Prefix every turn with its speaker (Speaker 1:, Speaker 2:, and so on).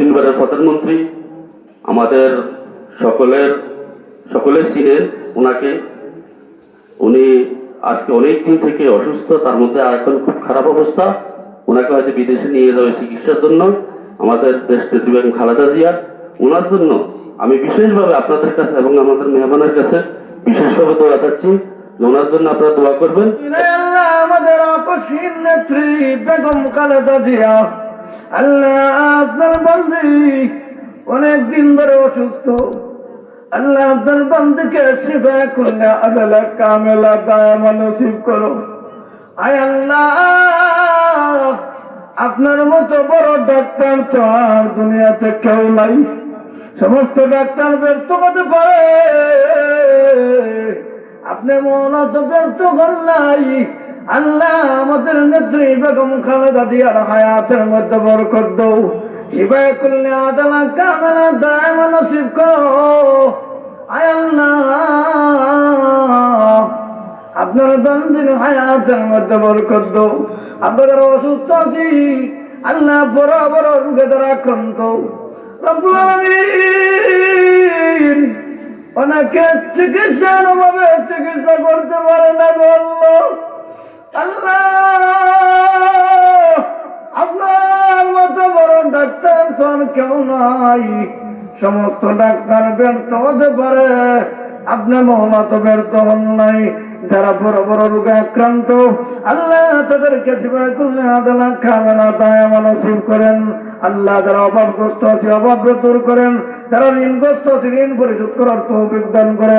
Speaker 1: তিনবারের প্রধানমন্ত্রী, আমাদের সকলের চিনেন ওনাকে। উনি আজকে অনেক দিন থেকে অসুস্থ, তার মধ্যে এখন খুব খারাপ অবস্থা। ওনাকে হয়তো বিদেশে নিয়ে যাবে চিকিৎসার জন্য আমাদের দেশ নেত্রী বেগম খালেদা জিয়া। ওনার জন্য আমি বিশেষভাবে আপনাদের কাছে এবং আমাদের মেহমানের কাছে বিশেষভাবে দোয়া চাচ্ছি, ওনার জন্য আপনারা দোয়া করবেন।
Speaker 2: আমাদের আপসীন নেত্রী বেগম খালেদা জিয়া, আল্লাহ আপনার বান্দি অনেক দিন ধরে অসুস্থ, আল্লাহ আপনার বান্দিকে শিফা করলে আদালা কামেলা দায়ামা নসিব করো। আয় আল্লাহ, আপনার মতো বড় ডাক্তার তো আর দুনিয়াতে কেউ নাই। সমস্ত ডাক্তার ব্যর্থ হতে পারে, আপনি মৌলা তো ব্যর্থ হন নাই। আল্লাহ আমাদের নেত্রী বেগম খালেদা জিয়ার হায়াতের মধ্যে বরকত দাও, শিফা করলে আদালা কামেলা দায়ামা নসিব করো। আয় আল্লাহ, আপনার বান্দির হায়াতের মধ্যে বরকত দাও। আপনারা অসুস্থ আছি, আল্লাহ বড় বড় রোগে দ্বারা আক্রান্ত, রব্বুল আলামিন অনেকে চিকিৎসার অভাবে চিকিৎসা করতে পারে না গো আল্লাহ। আল্লাহ আপনার মতো বড় ডাক্তার তো কেউ নাই। সমস্ত ডাক্তার ব্যর্থ হতে পারে, আপনার মহলা তো ব্যর্থ হন নাই। যারা বড় বড় রোগে আক্রান্ত, আল্লাহ তাদেরকে শিফা করলে আদালা কামেলা দায়ামা নসিব করেন। আল্লাহ যারা অভাবগ্রস্ত আছে অভাব দূর করেন, যারা ঋণগ্রস্ত আছে ঋণ পরিশোধ করার তৌফিক দান করেন।